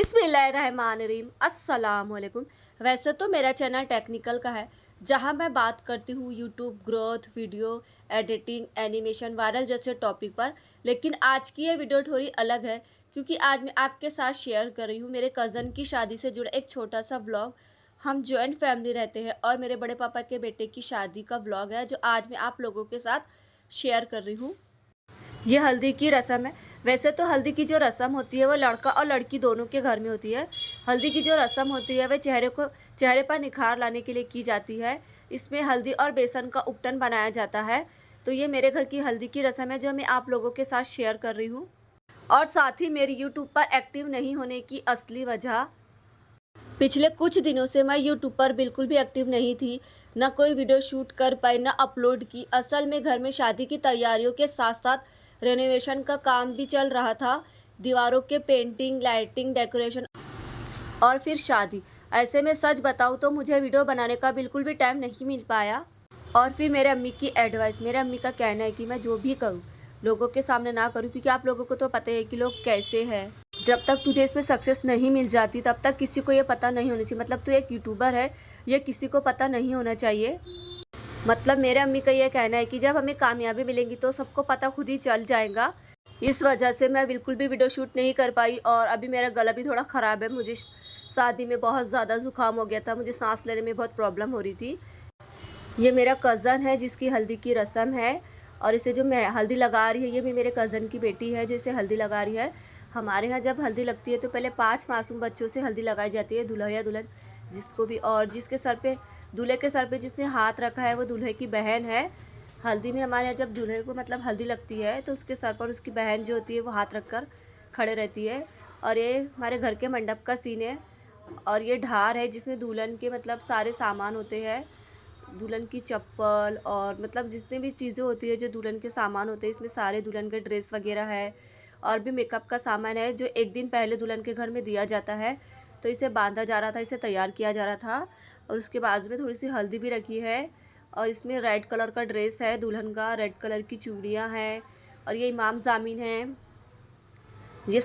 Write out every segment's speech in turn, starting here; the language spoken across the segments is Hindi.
बिस्मिल्लाहिर्रहमानिर्रहीम अस्सलाम वालेकुम। वैसे तो मेरा चैनल टेक्निकल का है, जहां मैं बात करती हूँ YouTube growth, video editing, animation, viral जैसे टॉपिक पर। लेकिन आज की ये वीडियो थोड़ी अलग है, क्योंकि आज मैं आपके साथ शेयर कर रही हूँ मेरे कज़न की शादी से जुड़ा एक छोटा सा व्लॉग। हम जॉइंट फैमिली रहते हैं और मेरे बड़े पापा के बेटे की शादी का व्लॉग है, जो आज मैं आप लोगों के साथ शेयर कर रही हूँ। ये हल्दी की रस्म है। वैसे तो हल्दी की जो रस्म होती है वो लड़का और लड़की दोनों के घर में होती है। हल्दी की जो रस्म होती है वह चेहरे पर निखार लाने के लिए की जाती है। इसमें हल्दी और बेसन का उपटन बनाया जाता है। तो ये मेरे घर की हल्दी की रस्म है, जो मैं आप लोगों के साथ शेयर कर रही हूँ। और साथ ही मेरी यूट्यूब पर एक्टिव नहीं होने की असली वजह, पिछले कुछ दिनों से मैं यूट्यूब पर बिल्कुल भी एक्टिव नहीं थी। ना कोई वीडियो शूट कर पाई, ना अपलोड की। असल में घर में शादी की तैयारियों के साथ साथ रेनोवेशन का काम भी चल रहा था। दीवारों के पेंटिंग, लाइटिंग, डेकोरेशन और फिर शादी। ऐसे में सच बताऊँ तो मुझे वीडियो बनाने का बिल्कुल भी टाइम नहीं मिल पाया। और फिर मेरे अम्मी की एडवाइस, मेरे अम्मी का कहना है कि मैं जो भी करूँ लोगों के सामने ना करूँ, क्योंकि आप लोगों को तो पता है कि लोग कैसे हैं। जब तक तुझे इसमें सक्सेस नहीं मिल जाती तब तक किसी को ये पता नहीं होना चाहिए। मतलब तू एक यूट्यूबर है, ये किसी को पता नहीं होना चाहिए। मतलब मेरे अम्मी का ये कहना है कि जब हमें कामयाबी मिलेंगी तो सबको पता खुद ही चल जाएगा। इस वजह से मैं बिल्कुल भी वीडियो शूट नहीं कर पाई। और अभी मेरा गला भी थोड़ा ख़राब है। मुझे शादी में बहुत ज़्यादा ज़ुकाम हो गया था, मुझे सांस लेने में बहुत प्रॉब्लम हो रही थी। ये मेरा कज़न है जिसकी हल्दी की रस्म है, और इसे जो मैं हल्दी लगा रही है ये भी मेरे कज़न की बेटी है जो इसे हल्दी लगा रही है। हमारे यहाँ जब हल्दी लगती है तो पहले 5 मासूम बच्चों से हल्दी लगाई जाती है, दूल्हा या दुल्हन जिसको भी। और जिसके सर पे, दूल्हे के सर पे जिसने हाथ रखा है वो दूल्हे की बहन है। हल्दी में हमारे यहाँ जब दूल्हे को मतलब हल्दी लगती है तो उसके सर पर उसकी बहन जो होती है वो हाथ रख कर खड़े रहती है। और ये हमारे घर के मंडप का सीन है। और ये ढार है जिसमें दुल्हन के मतलब सारे सामान होते हैं। दुल्हन की चप्पल और मतलब जितनी भी चीज़ें होती है जो दुल्हन के सामान होते हैं, इसमें सारे दुल्हन के ड्रेस वगैरह है। और भी मेकअप का सामान है जो एक दिन पहले दुल्हन के घर में दिया जाता है। तो इसे बांधा जा रहा था, इसे तैयार किया जा रहा था। और उसके बाजू में थोड़ी सी हल्दी भी रखी है। और इसमें रेड कलर का ड्रेस है दुल्हन का, रेड कलर की चूड़ियाँ हैं। और ये इमाम जामीन है। ये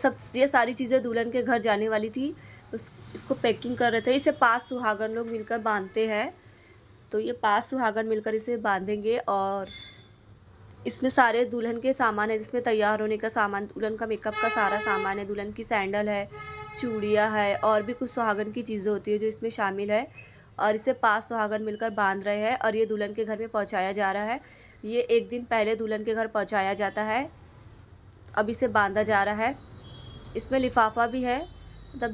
सारी चीज़ें दुल्हन के घर जाने वाली थी। इसको पैकिंग कर रहे थे। इसे 5 सुहागन लोग मिलकर बांधते हैं। तो ये 5 सुहागन मिलकर इसे बांधेंगे। और इसमें सारे दुल्हन के सामान है, जिसमें तैयार होने का सामान, दुल्हन का मेकअप का सारा सामान है, दुल्हन की सैंडल है, चूड़ियाँ है और भी कुछ सुहागन की चीज़ें होती है जो इसमें शामिल है। और इसे 5 सुहागन मिलकर बांध रहे हैं और ये दुल्हन के घर में पहुंचाया जा रहा है। ये एक दिन पहले दुल्हन के घर पहुंचाया जाता है। अब इसे बांधा जा रहा है। इसमें लिफाफा भी है, मतलब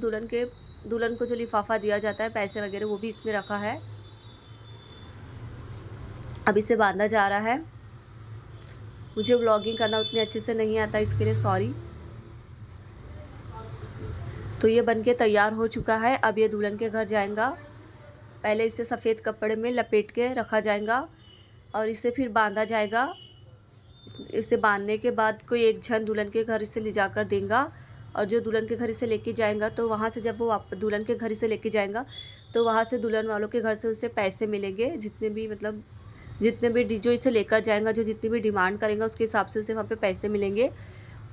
दुल्हन को जो लिफाफा दिया जाता है पैसे वगैरह, वो भी इसमें रखा है। अब इसे बांधा जा रहा है। मुझे व्लॉगिंग करना उतने अच्छे से नहीं आता, इसके लिए सॉरी। तो ये बनके तैयार हो चुका है। अब ये दुल्हन के घर जाएगा। पहले इसे सफ़ेद कपड़े में लपेट के रखा जाएगा और इसे फिर बांधा जाएगा। इसे बांधने के बाद कोई एक जन दुल्हन के घर इसे ले जाकर देगा। और जो दुल्हन के घर इसे लेके जाएगा तो वहाँ से जब वो दुल्हन के घर इसे लेके जाएगा तो वहाँ से दुल्हन वालों के घर से उसे पैसे मिलेंगे, जितने भी जो इसे लेकर जाएगा, जो जितनी भी डिमांड करेंगे उसके हिसाब से उसे वहाँ पे पैसे मिलेंगे।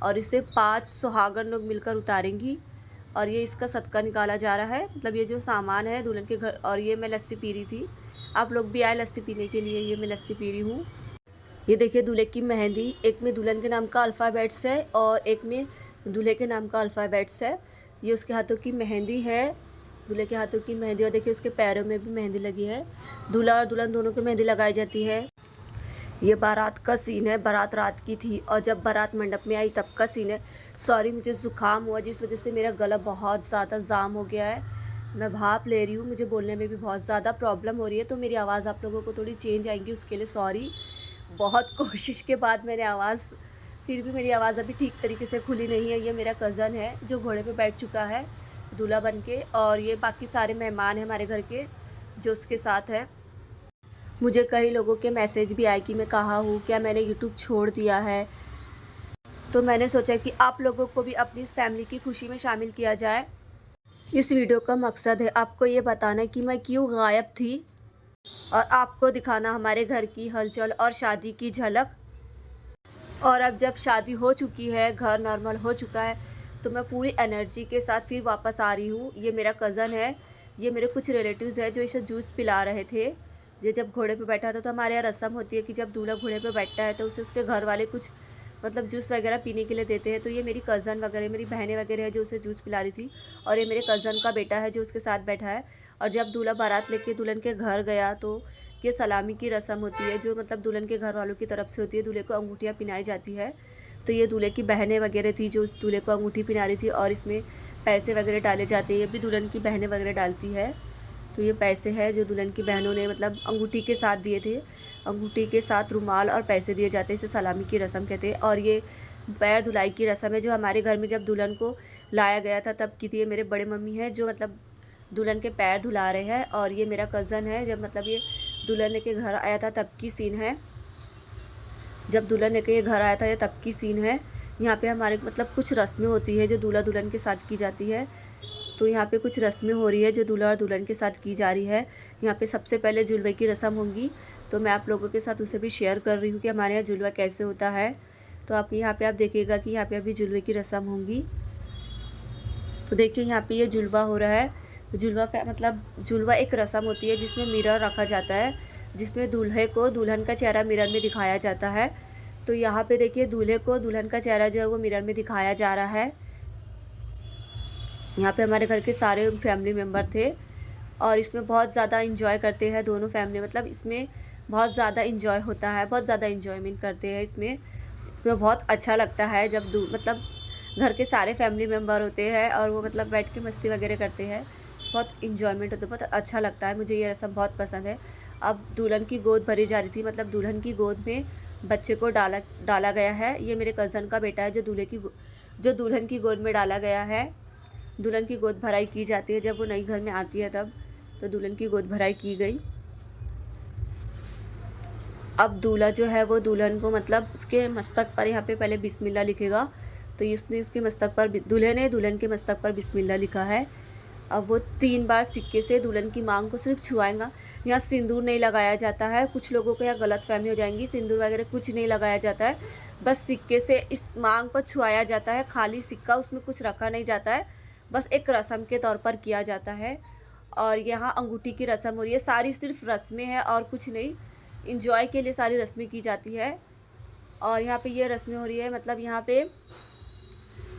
और इसे 5 सुहागन लोग मिलकर उतारेंगी। और ये इसका सदका निकाला जा रहा है। मतलब ये जो सामान है दुल्हन के घर। और ये मैं लस्सी पी रही थी, आप लोग भी आए लस्सी पीने के लिए। ये मैं लस्सी पी रही हूँ। ये देखिए दूल्हे की मेहंदी, एक में दुल्हन के नाम का अल्फ़ाबेट्स है और एक में दूल्हे के नाम का अल्फ़ाबेट्स है। ये उसके हाथों की मेहंदी है, दूल्हे के हाथों की मेहंदी। और देखिए उसके पैरों में भी मेहंदी लगी है। दूल्हा और दुल्हन दोनों को मेहंदी लगाई जाती है। ये बारात का सीन है, बारात रात की थी और जब बारात मंडप में आई तब का सीन है। सॉरी, मुझे ज़ुकाम हुआ जिस वजह से मेरा गला बहुत ज़्यादा जाम हो गया है। मैं भाप ले रही हूँ, मुझे बोलने में भी बहुत ज़्यादा प्रॉब्लम हो रही है। तो मेरी आवाज़ आप लोगों को थोड़ी चेंज आएगी, उसके लिए सॉरी। बहुत कोशिश के बाद फिर भी मेरी आवाज़ अभी ठीक तरीके से खुली नहीं है। ये मेरा कज़न है जो घोड़े पे बैठ चुका है दूल्हा बन के। और ये बाकी सारे मेहमान हैं हमारे घर के जो उसके साथ है। मुझे कई लोगों के मैसेज भी आए कि मैं कहाँ हूँ, क्या मैंने यूट्यूब छोड़ दिया है। तो मैंने सोचा कि आप लोगों को भी अपनी इस फैमिली की खुशी में शामिल किया जाए। इस वीडियो का मकसद है आपको ये बताना कि मैं क्यों गायब थी और आपको दिखाना हमारे घर की हलचल और शादी की झलक। और अब जब शादी हो चुकी है, घर नॉर्मल हो चुका है, तो मैं पूरी एनर्जी के साथ फिर वापस आ रही हूँ। ये मेरा कज़न है, ये मेरे कुछ रिलेटिव्स हैं जो इसे जूस पिला रहे थे। ये जब घोड़े पे बैठा था तो हमारे यहाँ रस्म होती है कि जब दूल्हा घोड़े पे बैठता है तो उसे उसके घर वाले कुछ मतलब जूस वगैरह पीने के लिए देते हैं। तो ये मेरी कज़न वगैरह, मेरी बहनें वगैरह है जो उसे जूस पिला रही थी, और ये मेरे कज़न का बेटा है जो उसके साथ बैठा है। और जब दूल्हा बारात लेके दुल्हन के घर गया तो ये सलामी की रस्म होती है जो मतलब दुल्हन के घर वालों की तरफ से होती है। दूल्हे को अंगूठियाँ पिनाई जाती है। तो ये दूल्हे की बहनें वगैरह थी जो दूल्हे को अंगूठी पिना रही थी, और इसमें पैसे वगैरह डाले जाते हैं। ये भी दुल्हन की बहनें वगैरह डालती है। तो ये पैसे हैं जो दुल्हन की बहनों ने मतलब अंगूठी के साथ दिए थे। अंगूठी के साथ रुमाल और पैसे दिए जाते हैं, इसे सलामी की रस्म कहते हैं। और ये पैर धुलाई की रस्म है जो हमारे घर में जब दुल्हन को लाया गया था तब की थी। ये मेरे बड़े मम्मी हैं जो मतलब दुल्हन के पैर धुला रहे हैं। और ये मेरा कज़न है, जब मतलब ये दुल्हन के घर आया था तब की सीन है। जब दुल्हन के घर आया था ये तब की सीन है। यहाँ पे हमारे मतलब कुछ रस्में होती है जो दूल्हा दुल्हन के साथ की जाती है। तो यहाँ पे कुछ रस्में हो रही है जो दूल्हा और दुल्हन के साथ की जा रही है। यहाँ पे सबसे पहले जुलवे की रस्म होंगी, तो मैं आप लोगों के साथ उसे भी शेयर कर रही हूँ कि हमारे यहाँ जुलवा कैसे होता है। तो आप यहाँ पे आप देखिएगा कि यहाँ पे अभी जुलवे की रस्म होंगी। तो देखिए यहाँ पे ये जुलवा हो रहा है। जुलवा का मतलब जुलवा एक रस्म होती है जिसमें मिरर रखा जाता है, जिसमें दूल्हे को दुल्हन का चेहरा मिरर में दिखाया जाता है। तो यहाँ पे देखिए दूल्हे को दुल्हन का चेहरा जो है वो मिरर में दिखाया जा रहा है। यहाँ पे हमारे घर के सारे फैमिली मेम्बर थे और इसमें बहुत ज़्यादा इंजॉय करते हैं दोनों फैमिली। मतलब इसमें बहुत ज़्यादा इंजॉय होता है, बहुत ज़्यादा इंजॉयमेंट करते हैं इसमें बहुत अच्छा लगता है जब मतलब घर के सारे फैमिली मेम्बर होते हैं और वो मतलब बैठ के मस्ती वगैरह करते हैं। बहुत इंजॉयमेंट होता है, बहुत अच्छा लगता है। मुझे ये रस्म बहुत पसंद है। अब दुल्हन की गोद भरी जा रही थी, मतलब दुल्हन की गोद में बच्चे को डाला गया है। ये मेरे कज़न का बेटा है जो दुल्हन की गोद में डाला गया है। दुल्हन की गोद भराई की जाती है जब वो नई घर में आती है तब। तो दुल्हन की गोद भराई की गई। अब दूल्हा जो है वो दुल्हन को मतलब उसके मस्तक पर यहाँ पे पहले बिस्मिल्लाह लिखेगा। तो इसने इसके मस्तक पर दुल्हे ने दुल्हन के मस्तक पर बिस्मिल्लाह लिखा है। अब वो 3 बार सिक्के से दुल्हन की मांग को सिर्फ छुआएगा। यहाँ सिंदूर नहीं लगाया जाता है। कुछ लोगों को यहाँ गलतफहमी हो जाएंगी, सिंदूर वगैरह कुछ नहीं लगाया जाता है। बस सिक्के से इस मांग पर छुआया जाता है, खाली सिक्का, उसमें कुछ रखा नहीं जाता है, बस एक रस्म के तौर पर किया जाता है। और यहाँ अंगूठी की रस्म हो रही है। सारी सिर्फ रस्में हैं और कुछ नहीं, इंजॉय के लिए सारी रस्में की जाती है। और यहाँ पे ये रस्में हो रही है, मतलब यहाँ पे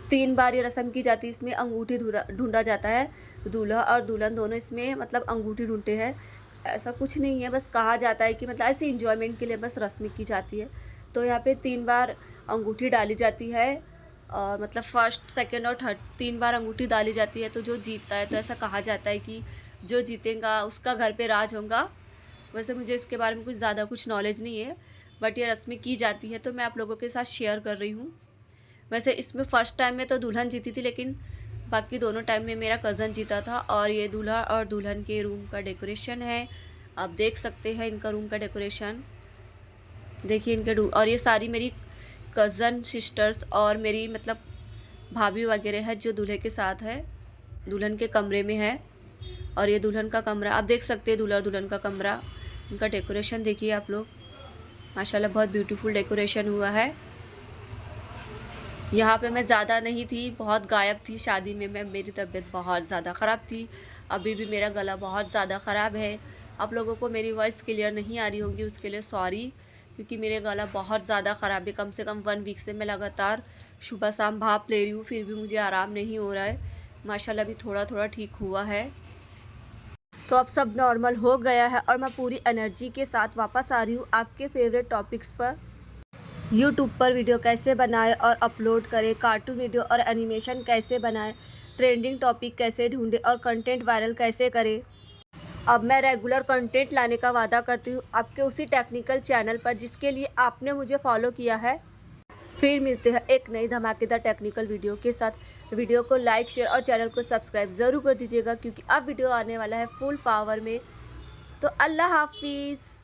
3 बार ये रस्म की जाती है। इसमें अंगूठी ढूंढा जाता है। दूल्हा और दुल्हन दोनों इसमें मतलब अंगूठी ढूंढते हैं। ऐसा कुछ नहीं है, बस कहा जाता है कि मतलब ऐसे इंजॉयमेंट के लिए बस रस्में की जाती है। तो यहाँ पे 3 बार अंगूठी डाली जाती है, और मतलब फर्स्ट, सेकंड और थर्ड 3 बार अंगूठी डाली जाती है। तो जो जीतता है, तो ऐसा कहा जाता है कि जो जीतेगा उसका घर पे राज होगा। वैसे मुझे इसके बारे में कुछ ज़्यादा कुछ नॉलेज नहीं है, बट ये रस्में की जाती है तो मैं आप लोगों के साथ शेयर कर रही हूँ। वैसे इसमें फ़र्स्ट टाइम में तो दुल्हन जीती थी, लेकिन बाकी दोनों टाइम में मेरा कज़न जीता था। और ये दूल्हा और दुल्हन के रूम का डेकोरेशन है, आप देख सकते हैं इनका रूम का डेकोरेशन। देखिए इनके और ये सारी मेरी कज़न सिस्टर्स और मेरी मतलब भाभी वगैरह है जो दूल्हे के साथ है, दुल्हन के कमरे में है। और ये दुल्हन का कमरा आप देख सकते हैं, दूल्हा और दुल्हन का कमरा। इनका डेकोरेशन देखिए आप लोग, माशाल्लाह बहुत ब्यूटीफुल डेकोरेशन हुआ है। यहाँ पे मैं ज़्यादा नहीं थी, बहुत गायब थी शादी में मैं। मेरी तबीयत बहुत ज़्यादा ख़राब थी, अभी भी मेरा गला बहुत ज़्यादा ख़राब है। आप लोगों को मेरी वॉइस क्लियर नहीं आ रही होगी, उसके लिए सॉरी, क्योंकि मेरे गला बहुत ज़्यादा ख़राब है। कम से कम 1 वीक से मैं लगातार सुबह शाम भाप ले रही हूँ, फिर भी मुझे आराम नहीं हो रहा है। माशाल्लाह अभी थोड़ा थोड़ा ठीक हुआ है। तो अब सब नॉर्मल हो गया है और मैं पूरी एनर्जी के साथ वापस आ रही हूँ आपके फेवरेट टॉपिक्स पर। यूट्यूब पर वीडियो कैसे बनाएं और अपलोड करें, कार्टून वीडियो और एनिमेशन कैसे बनाएं, ट्रेंडिंग टॉपिक कैसे ढूंढें और कंटेंट वायरल कैसे करें। अब मैं रेगुलर कंटेंट लाने का वादा करती हूँ आपके उसी टेक्निकल चैनल पर जिसके लिए आपने मुझे फॉलो किया है। फिर मिलते हैं एक नई धमाकेदार टेक्निकल वीडियो के साथ। वीडियो को लाइक, शेयर और चैनल को सब्सक्राइब ज़रूर कर दीजिएगा, क्योंकि अब वीडियो आने वाला है फुल पावर में। तो अल्लाह हाफिज़।